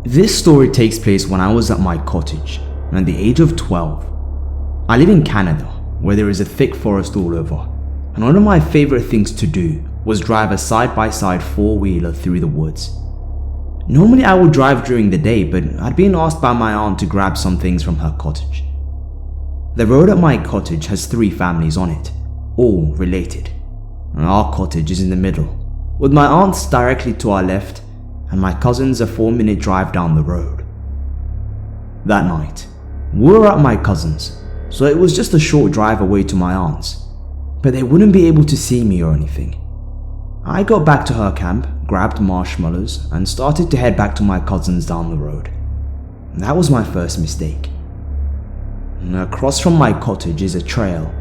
This story takes place when I was at my cottage, at the age of 12. I live in Canada, where there is a thick forest all over, and one of my favorite things to do was drive a side-by-side four-wheeler through the woods. Normally I would drive during the day, but I'd been asked by my aunt to grab some things from her cottage. The road at my cottage has 3 families on it, all related. Our cottage is in the middle, with my aunt's directly to our left and my cousin's a 4-minute drive down the road. That night, we were at my cousin's, so it was just a short drive away to my aunt's, but they wouldn't be able to see me or anything. I got back to her camp, grabbed marshmallows, and started to head back to my cousin's down the road. That was my first mistake. Across from my cottage is a trail.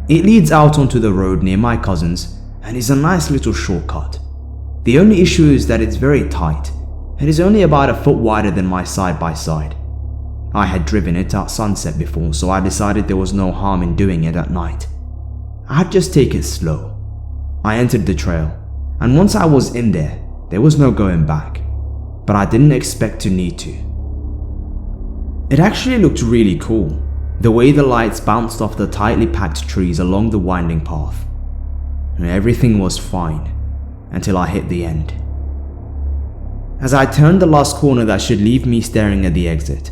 It leads out onto the road near my cousin's and is a nice little shortcut. The only issue is that it's very tight. It is only about a foot wider than my side-by-side. I had driven it at sunset before, so I decided there was no harm in doing it at night. I'd just take it slow. I entered the trail, and once I was in there was no going back, but I didn't expect to need to. It actually looked really cool, the way the lights bounced off the tightly packed trees along the winding path. Everything was fine, until I hit the end. As I turned the last corner that should leave me staring at the exit,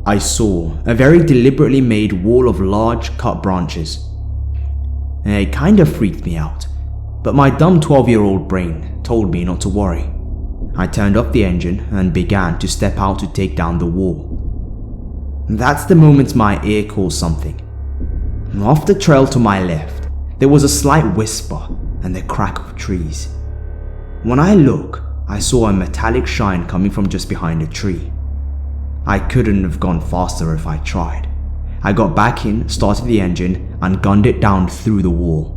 I saw a very deliberately made wall of large cut branches. It kind of freaked me out, but my dumb 12-year-old brain told me not to worry. I turned off the engine and began to step out to take down the wall. That's the moment my ear caught something. Off the trail to my left, there was a slight whisper and the crack of trees. When I looked, I saw a metallic shine coming from just behind a tree. I couldn't have gone faster if I tried. I got back in, started the engine, and gunned it down through the wall.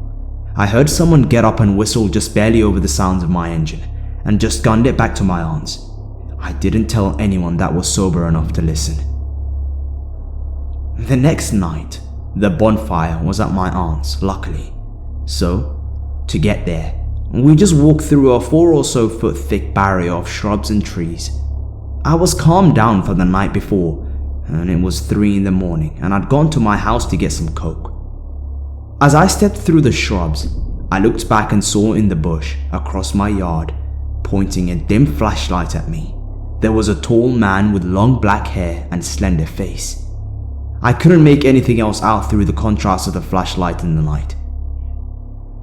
I heard someone get up and whistle just barely over the sounds of my engine, and just gunned it back to my aunt's. I didn't tell anyone that was sober enough to listen. The next night, the bonfire was at my aunt's, luckily. So, to get there, we just walked through a 4 or so foot thick barrier of shrubs and trees. I was calmed down from the night before, and it was 3 in the morning, and I'd gone to my house to get some coke. As I stepped through the shrubs, I looked back and saw in the bush across my yard, pointing a dim flashlight at me, there was a tall man with long black hair and slender face. I couldn't make anything else out through the contrast of the flashlight in the night.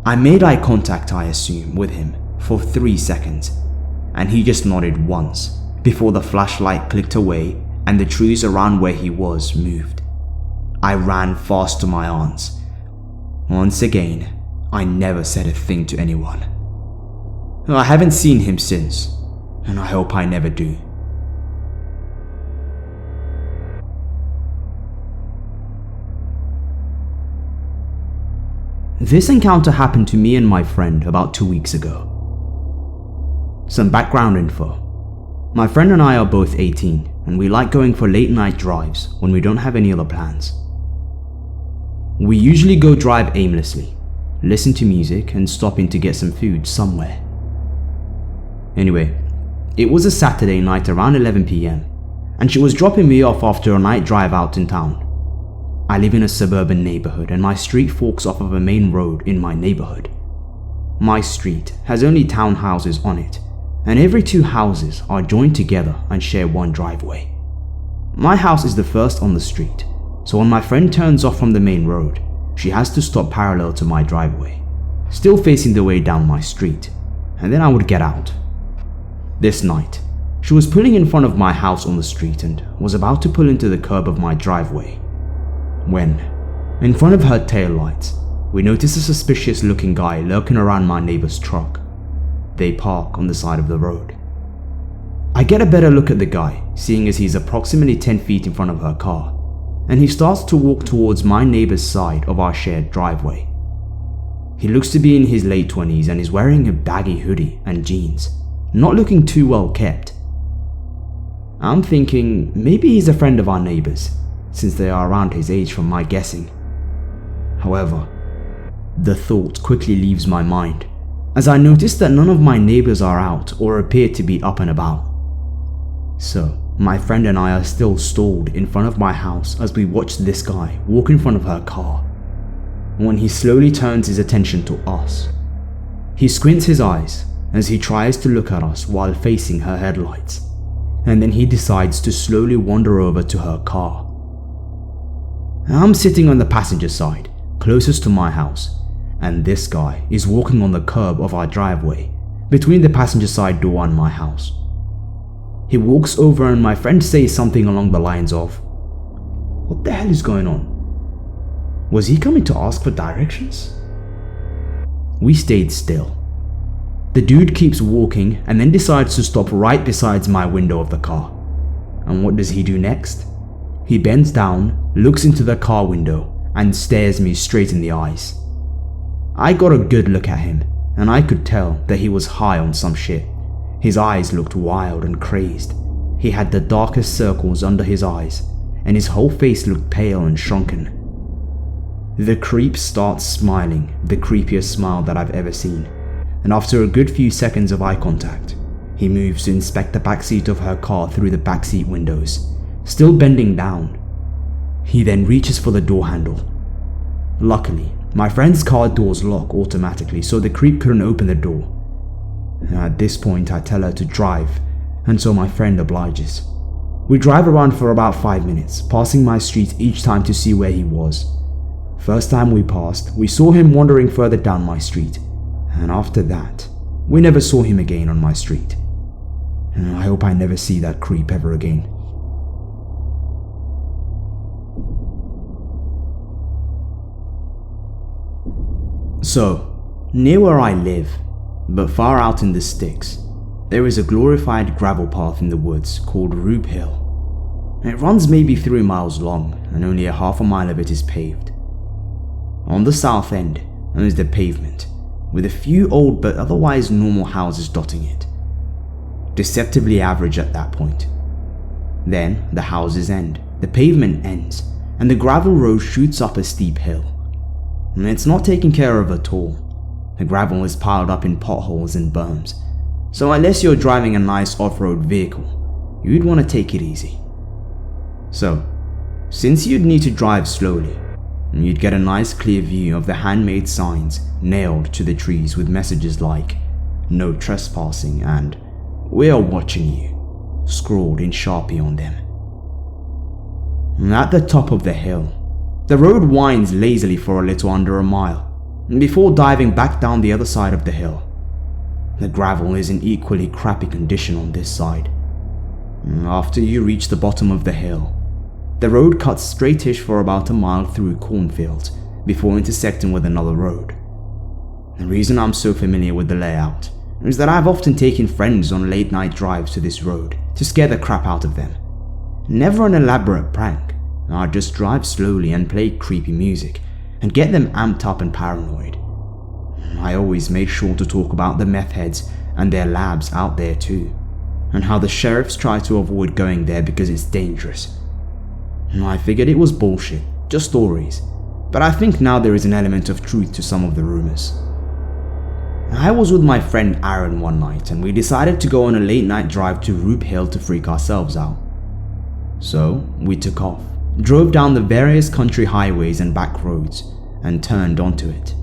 I made eye contact, I assume, with him for 3 seconds, and he just nodded once before the flashlight clicked away and the trees around where he was moved. I ran fast to my aunt's. Once again, I never said a thing to anyone. I haven't seen him since, and I hope I never do. This encounter happened to me and my friend about 2 weeks ago. Some background info. My friend and I are both 18, and we like going for late night drives when we don't have any other plans. We usually go drive aimlessly, listen to music, and stop in to get some food somewhere. Anyway, it was a Saturday night around 11 PM, and she was dropping me off after a night drive out in town. I live in a suburban neighborhood, and my street forks off of a main road in my neighborhood. My street has only townhouses on it, and every 2 houses are joined together and share one driveway. My house is the first on the street, so when my friend turns off from the main road, she has to stop parallel to my driveway, still facing the way down my street, and then I would get out. This night, she was pulling in front of my house on the street and was about to pull into the curb of my driveway, when, in front of her taillights, we notice a suspicious looking guy lurking around my neighbor's truck. They park on the side of the road. I get a better look at the guy, seeing as he's approximately 10 feet in front of her car, and he starts to walk towards my neighbor's side of our shared driveway. He looks to be in his late 20s and is wearing a baggy hoodie and jeans, not looking too well kept. I'm thinking maybe he's a friend of our neighbor's, since they are around his age from my guessing. However, the thought quickly leaves my mind, as I notice that none of my neighbors are out or appear to be up and about. So, my friend and I are still stalled in front of my house as we watch this guy walk in front of her car, when he slowly turns his attention to us. He squints his eyes as he tries to look at us while facing her headlights, and then he decides to slowly wander over to her car. I'm sitting on the passenger side, closest to my house, and this guy is walking on the curb of our driveway, between the passenger side door and my house. He walks over and my friend says something along the lines of, "What the hell is going on? Was he coming to ask for directions?" We stayed still. The dude keeps walking and then decides to stop right beside my window of the car. And what does he do next? He bends down, looks into the car window, and stares me straight in the eyes. I got a good look at him, and I could tell that he was high on some shit. His eyes looked wild and crazed. He had the darkest circles under his eyes, and his whole face looked pale and shrunken. The creep starts smiling, the creepiest smile that I've ever seen, and after a good few seconds of eye contact, he moves to inspect the backseat of her car through the backseat windows, still bending down. He then reaches for the door handle. Luckily, my friend's car doors lock automatically, so the creep couldn't open the door. At this point, I tell her to drive, and so my friend obliges. We drive around for about 5 minutes, passing my street each time to see where he was. First time we passed, we saw him wandering further down my street, and after that, we never saw him again on my street. I hope I never see that creep ever again. So, near where I live, but far out in the sticks, there is a glorified gravel path in the woods called Roop Hill. It runs maybe 3 miles long, and only a half a mile of it is paved. On the south end is the pavement, with a few old but otherwise normal houses dotting it. Deceptively average at that point. Then the houses end, the pavement ends, and the gravel road shoots up a steep hill. It's not taken care of at all. The gravel is piled up in potholes and berms, so unless you're driving a nice off-road vehicle, you'd want to take it easy. So, since you'd need to drive slowly, you'd get a nice clear view of the handmade signs nailed to the trees with messages like, "No trespassing" and "We are watching you," scrawled in Sharpie on them. At the top of the hill, the road winds lazily for a little under a mile, before diving back down the other side of the hill. The gravel is in equally crappy condition on this side. After you reach the bottom of the hill, the road cuts straightish for about a mile through cornfields before intersecting with another road. The reason I'm so familiar with the layout is that I've often taken friends on late night drives to this road to scare the crap out of them. Never an elaborate prank, I'd just drive slowly and play creepy music and get them amped up and paranoid. I always made sure to talk about the meth heads and their labs out there too, and how the sheriffs try to avoid going there because it's dangerous. I figured it was bullshit, just stories, but I think now there is an element of truth to some of the rumors. I was with my friend Aaron one night and we decided to go on a late night drive to Roop Hill to freak ourselves out. So we took off, drove down the various country highways and back roads, and turned onto it.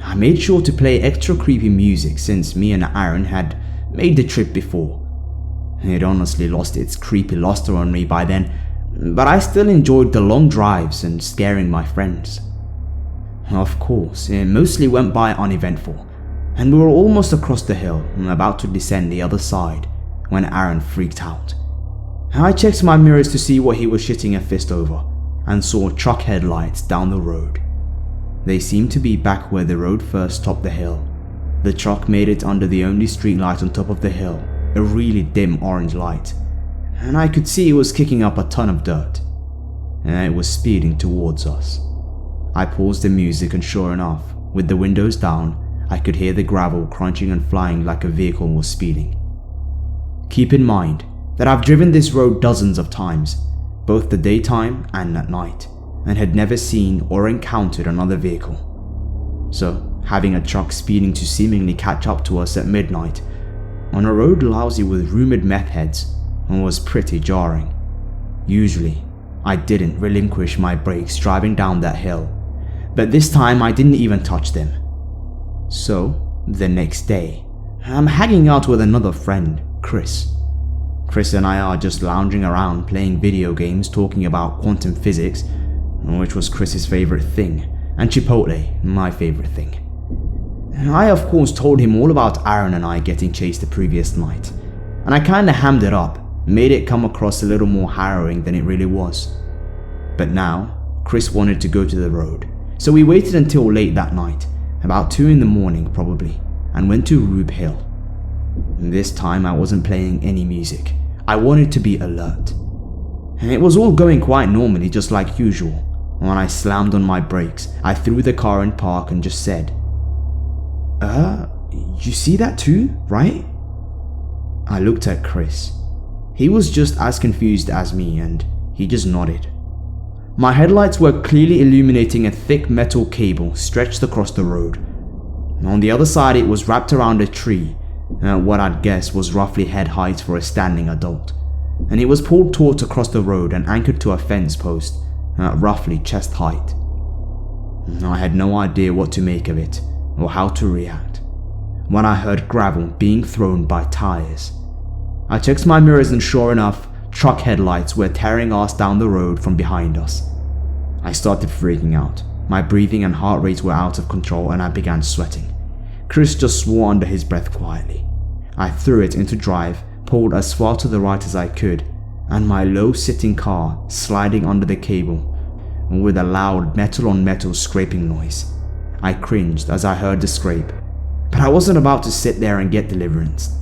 I made sure to play extra creepy music since me and Aaron had made the trip before. It honestly lost its creepy luster on me by then, but I still enjoyed the long drives and scaring my friends. Of course, it mostly went by uneventful, and we were almost across the hill and about to descend the other side when Aaron freaked out. I checked my mirrors to see what he was shitting a fist over and saw truck headlights down the road. They seemed to be back where the road first topped the hill. The truck made it under the only street light on top of the hill, a really dim orange light, and I could see it was kicking up a ton of dirt, and it was speeding towards us. I paused the music and sure enough, with the windows down, I could hear the gravel crunching and flying like a vehicle was speeding. Keep in mind that I've driven this road dozens of times, both the daytime and at night, and had never seen or encountered another vehicle. So, having a truck speeding to seemingly catch up to us at midnight, on a road lousy with rumored meth heads, and was pretty jarring. Usually, I didn't relinquish my brakes driving down that hill, but this time I didn't even touch them. So, the next day, I'm hanging out with another friend, Chris. Chris and I are just lounging around playing video games talking about quantum physics, which was Chris's favorite thing, and Chipotle, my favorite thing. I of course told him all about Aaron and I getting chased the previous night, and I kinda hammed it up, made it come across a little more harrowing than it really was. But now, Chris wanted to go to the road, so we waited until late that night, about 2 in the morning probably, and went to Rube Hill. This time I wasn't playing any music. I wanted to be alert. And it was all going quite normally, just like usual. When I slammed on my brakes, I threw the car in park and just said, you see that too, right? I looked at Chris. He was just as confused as me and he just nodded. My headlights were clearly illuminating a thick metal cable stretched across the road. On the other side it was wrapped around a tree, what I'd guess was roughly head height for a standing adult, and it was pulled taut across the road and anchored to a fence post at roughly chest height. I had no idea what to make of it or how to react when I heard gravel being thrown by tires. I checked my mirrors and sure enough, truck headlights were tearing us down the road from behind us. I started freaking out. My breathing and heart rate were out of control and I began sweating. Chris just swore under his breath quietly. I threw it into drive, pulled as far to the right as I could, and my low-sitting car sliding under the cable with a loud metal-on-metal scraping noise. I cringed as I heard the scrape, but I wasn't about to sit there and get deliverance.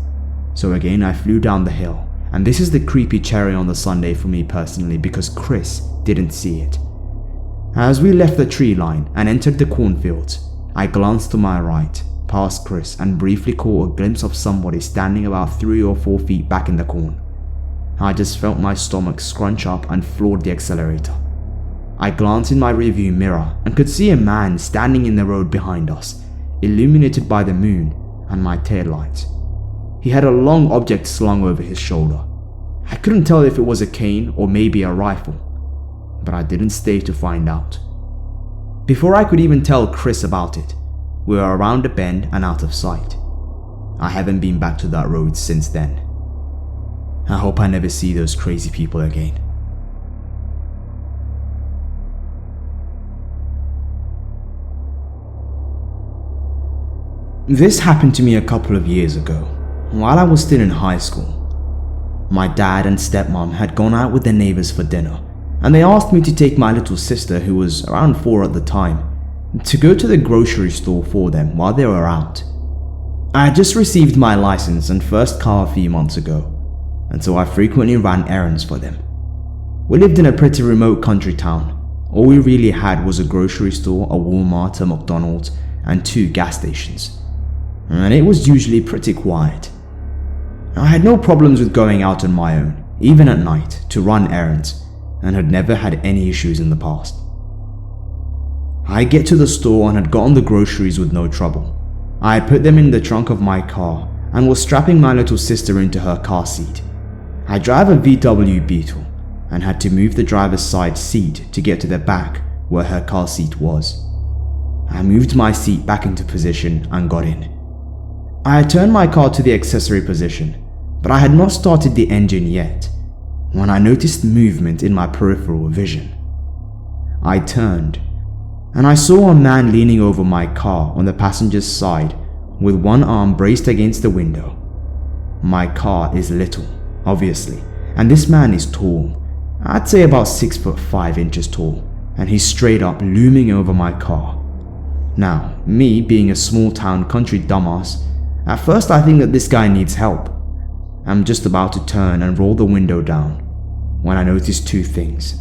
So again I flew down the hill, and this is the creepy cherry on the sundae for me personally because Chris didn't see it. As we left the tree line and entered the cornfields, I glanced to my right, past Chris, and briefly caught a glimpse of somebody standing about 3 or 4 feet back in the corn. I just felt my stomach scrunch up and floored the accelerator. I glanced in my rearview mirror and could see a man standing in the road behind us, illuminated by the moon and my taillights. He had a long object slung over his shoulder. I couldn't tell if it was a cane or maybe a rifle, but I didn't stay to find out. Before I could even tell Chris about it, we were around a bend and out of sight. I haven't been back to that road since then. I hope I never see those crazy people again. This happened to me a couple of years ago, while I was still in high school. My dad and stepmom had gone out with their neighbors for dinner, and they asked me to take my little sister, who was around 4 at the time, to go to the grocery store for them while they were out. I had just received my license and first car a few months ago, and so I frequently ran errands for them. We lived in a pretty remote country town. All we really had was a grocery store, a Walmart, a McDonald's, and 2 gas stations. And it was usually pretty quiet. I had no problems with going out on my own, even at night, to run errands, and had never had any issues in the past. I get to the store and had gotten the groceries with no trouble. I had put them in the trunk of my car and was strapping my little sister into her car seat. I drive a VW Beetle and had to move the driver's side seat to get to the back where her car seat was. I moved my seat back into position and got in. I had turned my car to the accessory position, but I had not started the engine yet when I noticed movement in my peripheral vision. I turned, and I saw a man leaning over my car on the passenger's side with one arm braced against the window. My car is little, obviously, and this man is tall. I'd say about 6'5" tall, and he's straight up looming over my car. Now, me being a small town country dumbass, at first I think that this guy needs help. I'm just about to turn and roll the window down when I notice 2 things.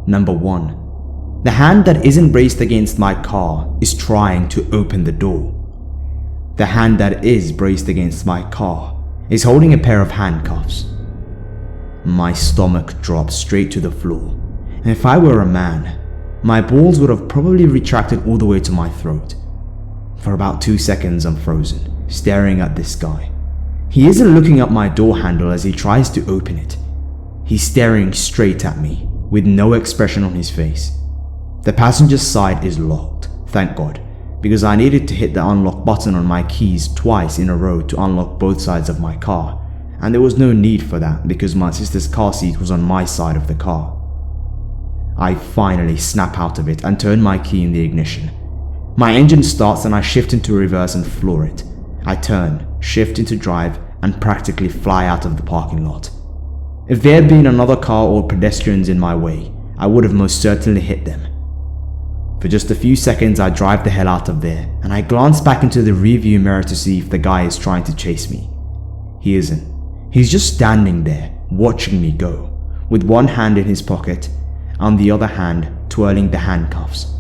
Number 1. The hand that isn't braced against my car is trying to open the door. The hand that is braced against my car is holding a pair of handcuffs. My stomach dropped straight to the floor, and if I were a man, my balls would have probably retracted all the way to my throat. For about 2 seconds I'm frozen, staring at this guy. He isn't looking at my door handle as he tries to open it. He's staring straight at me, with no expression on his face. The passenger side is locked, thank God, because I needed to hit the unlock button on my keys twice in a row to unlock both sides of my car, and there was no need for that because my sister's car seat was on my side of the car. I finally snap out of it and turn my key in the ignition. My engine starts and I shift into reverse and floor it. I turn, shift into drive, and practically fly out of the parking lot. If there had been another car or pedestrians in my way, I would have most certainly hit them. For just a few seconds I drive the hell out of there, and I glance back into the rearview mirror to see if the guy is trying to chase me. He isn't. He's just standing there, watching me go, with one hand in his pocket, and the other hand twirling the handcuffs.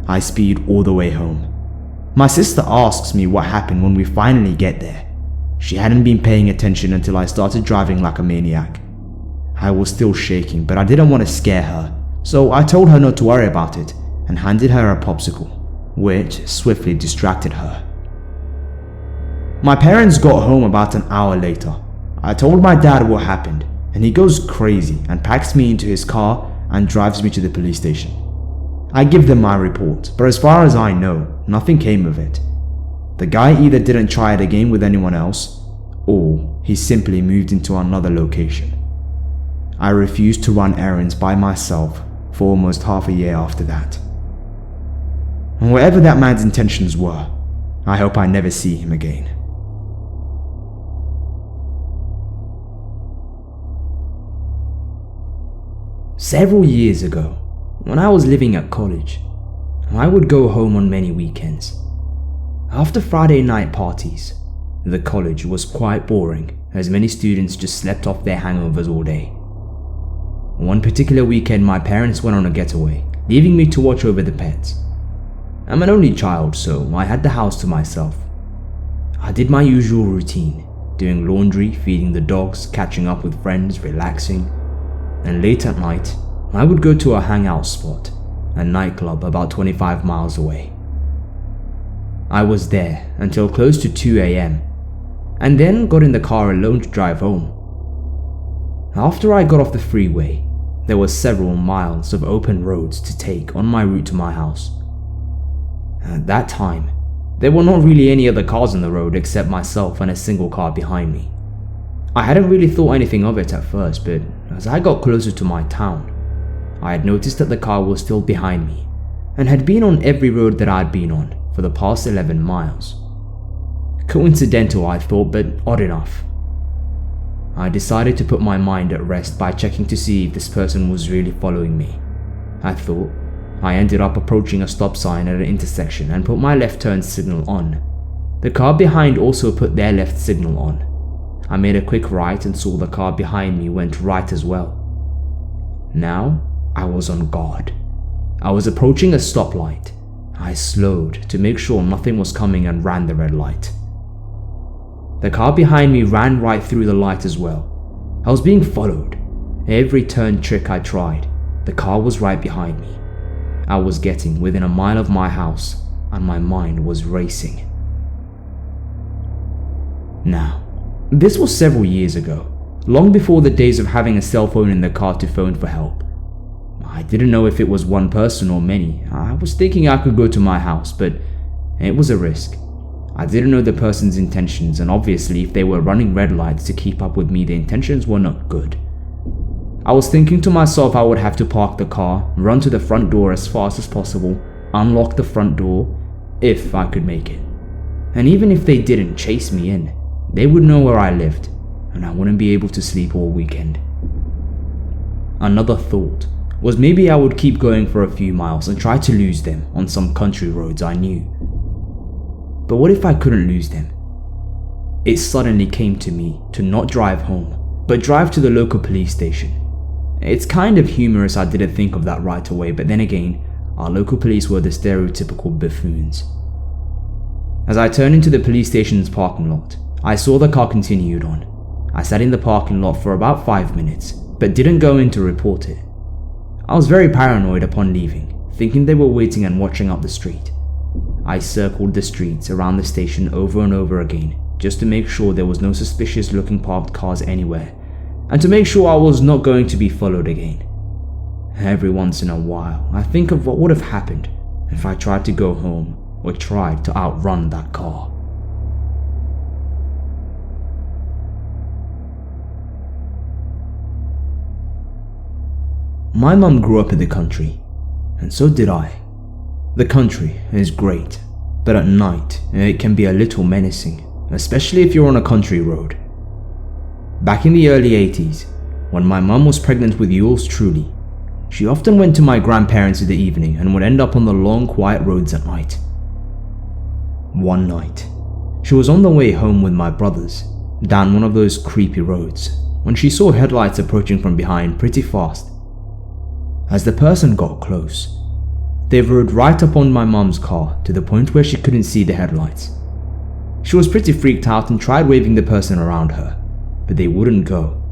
I speed all the way home. My sister asks me what happened when we finally get there. She hadn't been paying attention until I started driving like a maniac. I was still shaking, but I didn't want to scare her, so I told her not to worry about it and handed her a popsicle, which swiftly distracted her. My parents got home about an hour later. I told my dad what happened, and he goes crazy and packs me into his car and drives me to the police station. I give them my report, but as far as I know, nothing came of it. The guy either didn't try it again with anyone else, or he simply moved into another location. I refused to run errands by myself for almost half a year after that. And whatever that man's intentions were, I hope I never see him again. Several years ago, when I was living at college, I would go home on many weekends. After Friday night parties, the college was quite boring as many students just slept off their hangovers all day. One particular weekend my parents went on a getaway, leaving me to watch over the pets. I'm an only child, so I had the house to myself. I did my usual routine, doing laundry, feeding the dogs, catching up with friends, relaxing, and late at night, I would go to a hangout spot, a nightclub about 25 miles away. I was there until close to 2 a.m. and then got in the car alone to drive home. After I got off the freeway, there were several miles of open roads to take on my route to my house. At that time, there were not really any other cars on the road except myself and a single car behind me. I hadn't really thought anything of it at first, but as I got closer to my town, I had noticed that the car was still behind me and had been on every road that I'd been on for the past 11 miles. Coincidental, I thought, but odd enough. I decided to put my mind at rest by checking to see if this person was really following me. I ended up approaching a stop sign at an intersection and put my left turn signal on. The car behind also put their left signal on. I made a quick right and saw the car behind me went right as well. Now, I was on guard. I was approaching a stoplight. I slowed to make sure nothing was coming and ran the red light. The car behind me ran right through the light as well. I was being followed. Every turn trick I tried, the car was right behind me. I was getting within a mile of my house and my mind was racing. Now, this was several years ago, long before the days of having a cell phone in the car to phone for help. I didn't know if it was one person or many. I was thinking I could go to my house, but it was a risk. I didn't know the person's intentions, and obviously if they were running red lights to keep up with me, the intentions were not good. I was thinking to myself I would have to park the car, run to the front door as fast as possible, unlock the front door, if I could make it. And even if they didn't chase me in, they would know where I lived, and I wouldn't be able to sleep all weekend. Another thought was maybe I would keep going for a few miles and try to lose them on some country roads I knew. But what if I couldn't lose them? It suddenly came to me to not drive home, but drive to the local police station. It's kind of humorous I didn't think of that right away, but then again, our local police were the stereotypical buffoons. As I turned into the police station's parking lot, I saw the car continued on. I sat in the parking lot for about 5 minutes, but didn't go in to report it. I was very paranoid upon leaving, thinking they were waiting and watching up the street. I circled the streets around the station over and over again, just to make sure there was no suspicious looking parked cars anywhere, and to make sure I was not going to be followed again. Every once in a while, I think of what would have happened if I tried to go home or tried to outrun that car. My mum grew up in the country, and so did I. The country is great, but at night it can be a little menacing, especially if you're on a country road. Back in the early 80s, when my mum was pregnant with yours truly, she often went to my grandparents in the evening and would end up on the long quiet roads at night. One night, she was on the way home with my brothers, down one of those creepy roads, when she saw headlights approaching from behind pretty fast. As the person got close, they rode right up on my mum's car to the point where she couldn't see the headlights. She was pretty freaked out and tried waving the person around her, but they wouldn't go.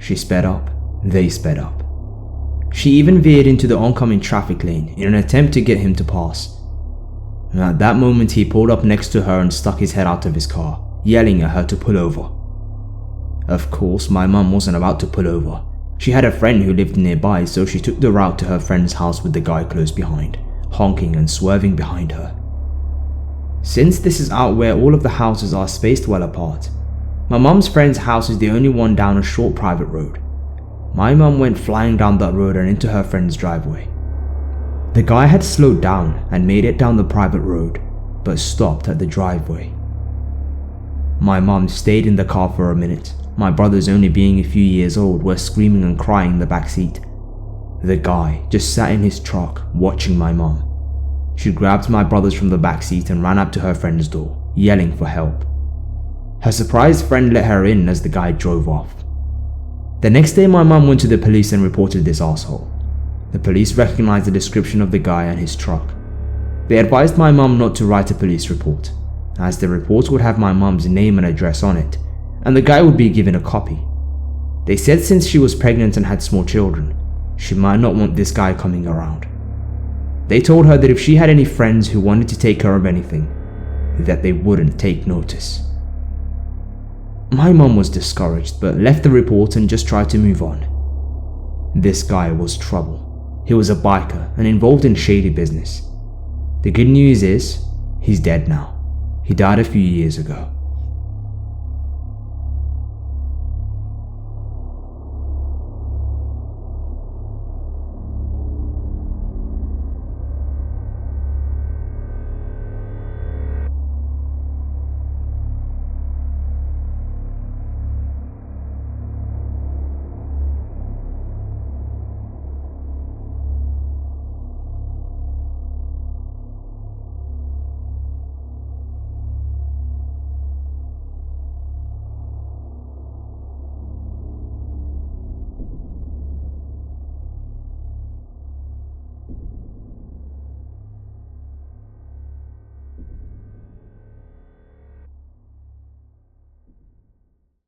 She sped up, they sped up. She even veered into the oncoming traffic lane in an attempt to get him to pass. And at that moment he pulled up next to her and stuck his head out of his car, yelling at her to pull over. Of course, my mum wasn't about to pull over. She had a friend who lived nearby, so she took the route to her friend's house with the guy close behind, honking and swerving behind her. Since this is out where all of the houses are spaced well apart, my mum's friend's house is the only one down a short private road. My mum went flying down that road and into her friend's driveway. The guy had slowed down and made it down the private road, but stopped at the driveway. My mum stayed in the car for a minute. My brothers, only being a few years old, were screaming and crying in the back seat. The guy just sat in his truck watching my mum. She grabbed my brothers from the back seat and ran up to her friend's door, yelling for help. Her surprised friend let her in as the guy drove off. The next day my mum went to the police and reported this asshole. The police recognized the description of the guy and his truck. They advised my mum not to write a police report, as the report would have my mum's name and address on it, and the guy would be given a copy. They said since she was pregnant and had small children, she might not want this guy coming around. They told her that if she had any friends who wanted to take care of anything, that they wouldn't take notice. My mum was discouraged but left the report and just tried to move on. This guy was trouble. He was a biker and involved in shady business. The good news is, he's dead now. He died a few years ago.